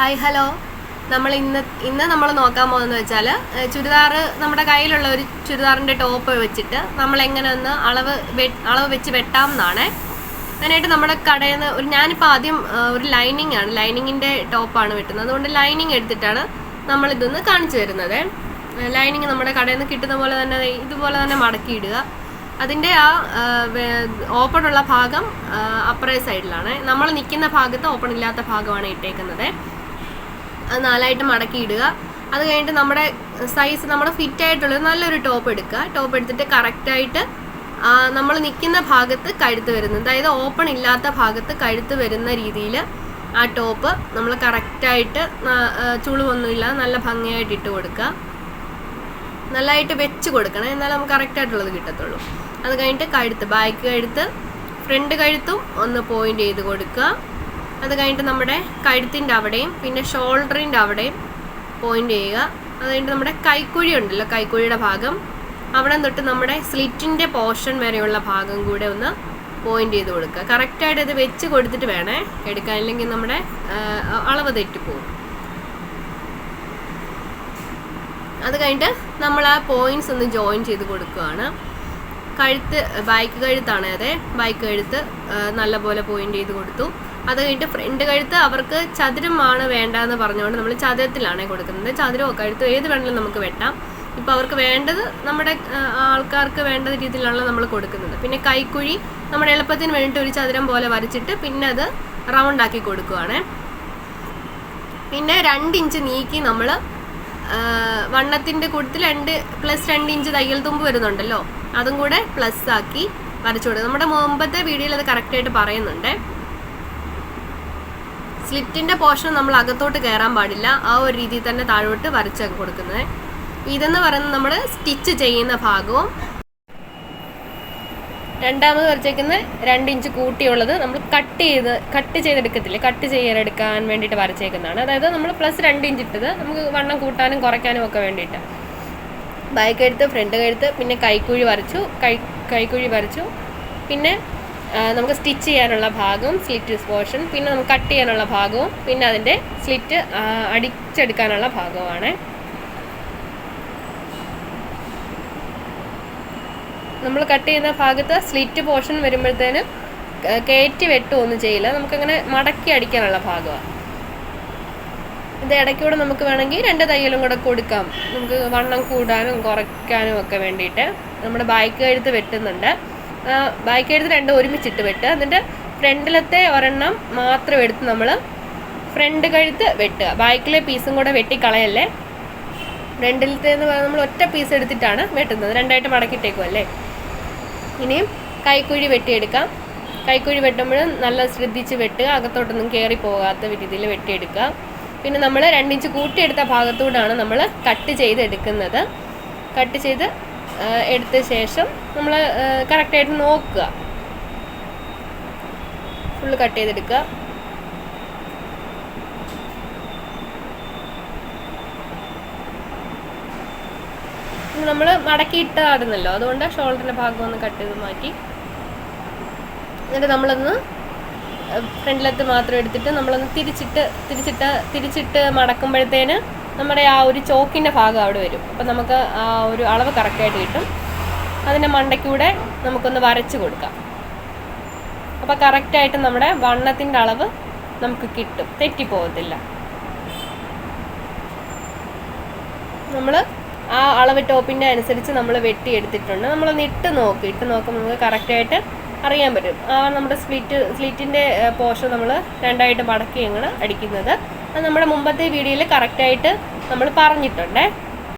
Hi hello. ഇന്ന് നമ്മൾ നോക്കാൻ പോകുന്നത് വെച്ചാൽ ചുരിദാർ നമ്മുടെ കയ്യിലുള്ള ഒരു ചുരിദാറിൻ്റെ ടോപ്പ് വെച്ചിട്ട് നമ്മൾ എങ്ങനെ ഒന്ന് അളവ് വെച്ച് വെട്ടാം എന്നാണ്. അതിനായിട്ട് നമ്മുടെ കടയിൽ നിന്ന് ഞാനിപ്പോൾ ആദ്യം ഒരു ലൈനിങ്ങിൻ്റെ ടോപ്പാണ് വെട്ടുന്നത്. അതുകൊണ്ട് ലൈനിങ് എടുത്തിട്ടാണ് നമ്മളിതൊന്ന് കാണിച്ചു തരുന്നത്. ലൈനിങ് നമ്മുടെ കടയിൽ നിന്ന് കിട്ടുന്ന പോലെ തന്നെ ഇതുപോലെ തന്നെ മടക്കിയിടുക. അതിൻ്റെ ആ ഓപ്പൺ ഉള്ള ഭാഗം അപ്പറേ സൈഡിലാണ്. നമ്മൾ നിൽക്കുന്ന ഭാഗത്ത് ഓപ്പൺ ഇല്ലാത്ത ഭാഗമാണ് ഇട്ടേക്കുന്നത്. അത് 4ആയിട്ട് മടക്കിയിടുക. അത് കഴിഞ്ഞിട്ട് നമ്മുടെ സൈസ് നമ്മുടെ ഫിറ്റായിട്ടുള്ളത് നല്ലൊരു ടോപ്പ് എടുക്കുക. ടോപ്പ് എടുത്തിട്ട് കറക്റ്റായിട്ട് നമ്മൾ നിൽക്കുന്ന ഭാഗത്ത് കഴുത്ത് വരുന്നത്, അതായത് ഓപ്പൺ ഇല്ലാത്ത ഭാഗത്ത് കഴുത്ത് വരുന്ന രീതിയിൽ ആ ടോപ്പ് നമ്മൾ കറക്റ്റായിട്ട് ചുളിവൊന്നുമില്ല നല്ല ഭംഗിയായിട്ട് ഇട്ട് കൊടുക്കുക. നല്ലതായിട്ട് വെച്ച് കൊടുക്കണം, എന്നാലും നമുക്ക് കറക്റ്റായിട്ടുള്ളത് കിട്ടത്തുള്ളൂ. അത് കഴിഞ്ഞിട്ട് കഴുത്ത്, ബാക്ക് കഴുത്ത്, ഫ്രണ്ട് കഴുത്തും ഒന്ന് പോയിൻ്റ് ചെയ്ത് കൊടുക്കുക. അത് കഴിഞ്ഞിട്ട് നമ്മുടെ കഴുത്തിൻ്റെ അവിടെയും പിന്നെ ഷോൾഡറിൻ്റെ അവിടെയും പോയിൻ്റ് ചെയ്യുക. അത് കഴിഞ്ഞിട്ട് നമ്മുടെ കൈക്കുഴി ഉണ്ടല്ലോ, കൈക്കുഴിയുടെ ഭാഗം, അവിടെ തൊട്ട് നമ്മുടെ സ്ലിറ്റിൻ്റെ പോർഷൻ വരെയുള്ള ഭാഗം കൂടെ ഒന്ന് പോയിൻ്റ് ചെയ്ത് കൊടുക്കുക. കറക്റ്റായിട്ട് ഇത് വെച്ച് കൊടുത്തിട്ട് വേണേ എടുക്കാൻ, ഇല്ലെങ്കിൽ നമ്മുടെ അളവ് തെറ്റിപ്പോകും. അത് കഴിഞ്ഞിട്ട് നമ്മൾ ആ പോയിൻറ്റ്സ് ഒന്ന് ജോയിൻ ചെയ്ത് കൊടുക്കുകയാണ്. കഴുത്ത് ബാക്ക് കഴുത്താണ്, അതെ ബാക്ക് കഴുത്ത് നല്ലപോലെ പോയിൻ്റ് ചെയ്ത് കൊടുത്തു. അത് കഴിഞ്ഞിട്ട് ഫ്രണ്ട് കഴുത്ത് അവർക്ക് ചതുരമാണ് വേണ്ടതെന്ന് പറഞ്ഞുകൊണ്ട് നമ്മൾ ചതുരത്തിലാണ് കൊടുക്കുന്നത്. ചതുരമോ കഴുത്തോ ഏത് വേണമെങ്കിലും നമുക്ക് വെട്ടാം. ഇപ്പോൾ അവർക്ക് വേണ്ടത്, നമ്മുടെ ആൾക്കാർക്ക് വേണ്ട രീതിയിലാണ് നമ്മൾ കൊടുക്കുന്നത്. പിന്നെ കൈക്കുഴി നമ്മുടെ എളുപ്പത്തിന് വേണ്ടിയിട്ട് ഒരു ചതുരം പോലെ വരച്ചിട്ട് പിന്നെ അത് റൗണ്ടാക്കി കൊടുക്കുകയാണ്. പിന്നെ 2 ഇഞ്ച് നീക്കി നമ്മൾ വണ്ണത്തിൻ്റെ കൂട്ടത്തിൽ +2 ഇഞ്ച് തയ്യൽ തുമ്പ് വരുന്നുണ്ടല്ലോ, അതും കൂടെ പ്ലസ് ആക്കി വരച്ചു കൊടുക്കുക. നമ്മുടെ മുമ്പത്തെ വീഡിയോയിൽ അത് കറക്റ്റായിട്ട് പറയുന്നുണ്ട്. സ്ലിറ്റിൻ്റെ പോർഷൻ നമ്മൾ അകത്തോട്ട് കയറാൻ പാടില്ല, ആ ഒരു രീതിയിൽ തന്നെ താഴോട്ട് വരച്ചൊക്കെ കൊടുക്കുന്നത്. ഇതെന്ന് പറയുന്നത് നമ്മൾ സ്റ്റിച്ച് ചെയ്യുന്ന ഭാഗവും രണ്ടാമത് വരച്ചേക്കുന്ന 2 ഇഞ്ച് കൂട്ടിയുള്ളത് നമ്മൾ കട്ട് ചെയ്തെടുക്കത്തില്ലേ, കട്ട് ചെയ്യാനെടുക്കാൻ വേണ്ടിയിട്ട് വരച്ചേക്കുന്നതാണ്. അതായത് നമ്മൾ +2 ഇഞ്ച് ഇട്ടത് നമുക്ക് വണ്ണം കൂട്ടാനും കുറയ്ക്കാനും ഒക്കെ വേണ്ടിയിട്ട്. ബാക്ക് കഴുത്ത്, ഫ്രണ്ട് കഴുത്ത്, പിന്നെ കൈക്കുഴി വരച്ചു. പിന്നെ നമുക്ക് സ്റ്റിച്ച് ചെയ്യാനുള്ള ഭാഗവും സ്ലിറ്റ് പോർഷൻ, പിന്നെ നമുക്ക് കട്ട് ചെയ്യാനുള്ള ഭാഗവും, പിന്നെ അതിൻ്റെ സ്ലിറ്റ് അടിച്ചെടുക്കാനുള്ള ഭാഗവുമാണ്. നമ്മൾ കട്ട് ചെയ്യുന്ന ഭാഗത്ത് സ്ലിറ്റ് പോർഷൻ വരുമ്പോഴത്തേന് കയറ്റി വെട്ടുമൊന്നും ചെയ്യില്ല, നമുക്കങ്ങനെ മടക്കി അടിക്കാനുള്ള ഭാഗമാണ്. ഇത് ഇടയ്ക്കൂടെ നമുക്ക് വേണമെങ്കിൽ 2 തയ്യലും കൂടെ കൊടുക്കാം, നമുക്ക് വണ്ണം കൂടാനും കുറയ്ക്കാനും ഒക്കെ വേണ്ടിയിട്ട്. നമ്മുടെ ബാക്ക് കഴുത്ത് വെട്ടുന്നുണ്ട്. ബാക്ക് കഴുത്ത് 2 ഒരുമിച്ചിട്ട് വെട്ടുക. എന്നിട്ട് ഫ്രണ്ടിലത്തെ ഒരെണ്ണം മാത്രം എടുത്ത് നമ്മൾ ഫ്രണ്ട് കഴുത്ത് വെട്ടുക. ബാക്കിലെ പീസും കൂടെ വെട്ടിക്കളയല്ലേ. ഫ്രണ്ടിലത്തേന്ന് പറഞ്ഞാൽ നമ്മൾ ഒറ്റ പീസ് എടുത്തിട്ടാണ് വെട്ടുന്നത്, 2ആയിട്ട് മടക്കിയിട്ടേക്കും അല്ലേ. ഇനിയും കൈക്കുഴി വെട്ടിയെടുക്കാം. കൈക്കുഴി വെട്ടുമ്പോഴും നല്ല ശ്രദ്ധിച്ച് വെട്ടുക, അകത്തോട്ടൊന്നും കയറി പോകാത്ത രീതിയിൽ വെട്ടിയെടുക്കുക. പിന്നെ നമ്മൾ 2 ഇഞ്ച് കൂട്ടിയെടുത്ത ഭാഗത്തൂടാണ് നമ്മൾ കട്ട് ചെയ്ത് എടുക്കുന്നത്. കട്ട് ചെയ്ത് എടുത്ത ശേഷം നമ്മൾ കറക്റ്റായിട്ട് നോക്കുക, ഫുള്ള് കട്ട് ചെയ്തെടുക്കുക. നമ്മൾ മടക്കിയിട്ടായിരുന്നല്ലോ, അതുകൊണ്ട് ഷോൾഡറിൻ്റെ ഭാഗം ഒന്ന് കട്ട് ചെയ്ത് മാറ്റി. എന്നിട്ട് നമ്മളൊന്ന് ഫ്രണ്ടിലത്ത് മാത്രം എടുത്തിട്ട് നമ്മളൊന്ന് തിരിച്ചിട്ട് മടക്കുമ്പോഴത്തേന് നമ്മുടെ ആ ഒരു ചോക്കിൻ്റെ ഭാഗം അവിടെ വരും. അപ്പം നമുക്ക് ആ ഒരു അളവ് കറക്റ്റായിട്ട് കിട്ടും. അതിൻ്റെ മണ്ടയ്ക്കൂടെ നമുക്കൊന്ന് വരച്ച് കൊടുക്കാം. അപ്പോൾ കറക്റ്റായിട്ട് നമ്മുടെ വണ്ണത്തിൻ്റെ അളവ് നമുക്ക് കിട്ടും, തെറ്റിപ്പോകത്തില്ല. നമ്മൾ ആ അളവ് ടോപ്പിൻ്റെ അനുസരിച്ച് നമ്മൾ വെട്ടിയെടുത്തിട്ടുണ്ട്. നമ്മളൊന്ന് ഇട്ട് നോക്കുമ്പോൾ നമുക്ക് കറക്റ്റായിട്ട് അറിയാൻ പറ്റും. നമ്മുടെ സ്ലിറ്റിൻ്റെ പോർഷൻ നമ്മൾ 2ആയിട്ട് മടക്കി അടിക്കുന്നത്. അത് നമ്മുടെ മുമ്പത്തെ വീഡിയോയിൽ കറക്റ്റായിട്ട് നമ്മൾ പറഞ്ഞിട്ടുണ്ട്.